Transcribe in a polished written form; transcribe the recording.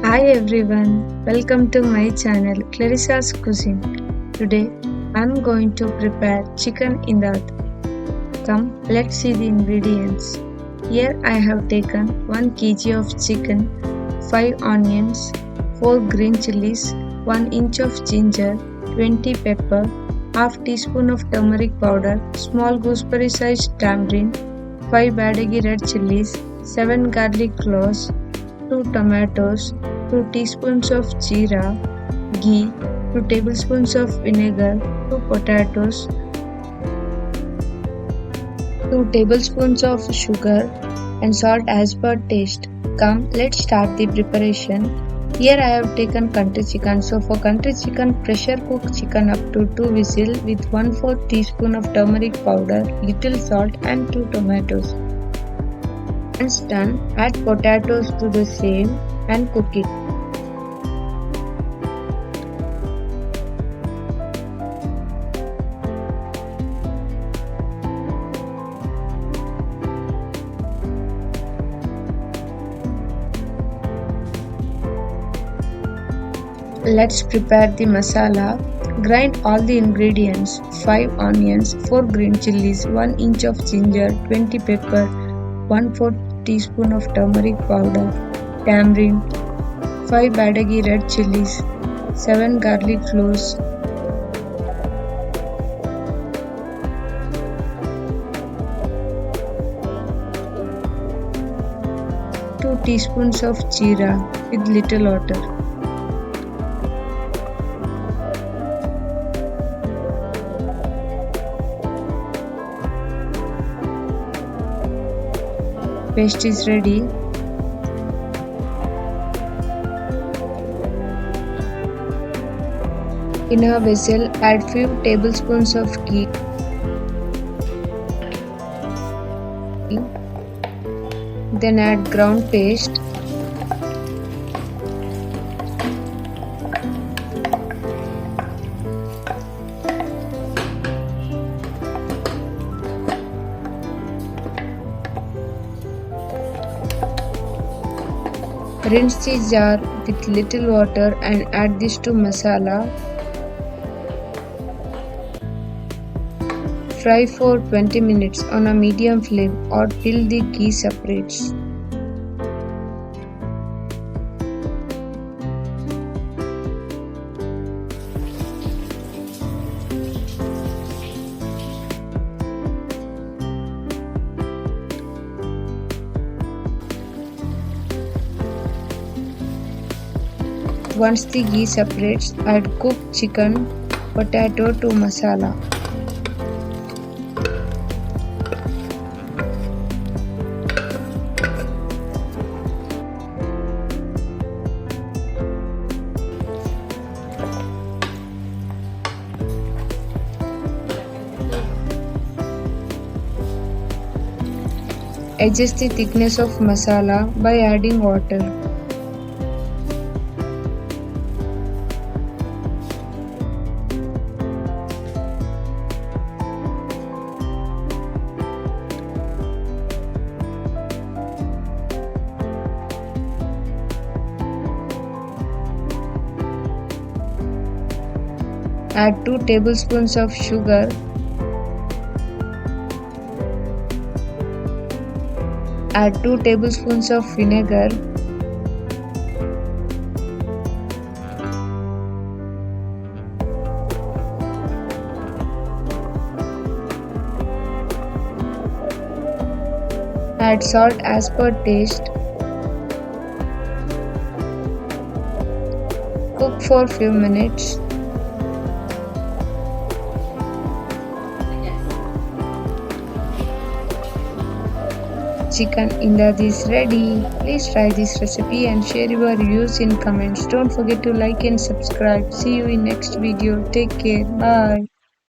Hi everyone, welcome to my channel Clarissa's Cuisine. Today I'm going to prepare chicken Indad. Come, let's see the ingredients. Here I have taken 1 kg of chicken, 5 onions, 4 green chillies, 1 inch of ginger, 20 pepper, half teaspoon of turmeric powder, small gooseberry sized tamarind, 5 Byadgi Red Chillies, 7 garlic cloves, 2 tomatoes, 2 teaspoons of Jeera, ghee, 2 tablespoons of vinegar, 2 potatoes, 2 tablespoons of sugar and salt as per taste. Come, let's start the preparation. Here I have taken country chicken. So for country chicken, pressure cook chicken up to 2 whistles with 1/4 teaspoon of turmeric powder, little salt and 2 tomatoes. Once done, add potatoes to the same and cook it. Let's prepare the masala. Grind all the ingredients: 5 onions, 4 green chillies, 1 inch of ginger, 20 pepper, 1/4 teaspoon of turmeric powder, tamarind, 5 Byadgi red chillies, 7 garlic cloves, 2 teaspoons of jeera with little water. Paste is ready. In a vessel, add few tablespoons of ghee. Then add ground paste. Rinse the jar with little water and add this to masala. Fry for 20 minutes on a medium flame or till the ghee separates. Once the ghee separates, add cooked chicken, potato to masala. Adjust the thickness of masala by adding water. Add 2 tablespoons of sugar. Add 2 tablespoons of vinegar. Add salt as per taste. Cook for few minutes. Chicken Indad is ready. Please try this recipe and share your views in comments. Don't forget to like and subscribe. See you in next video. Take care. Bye.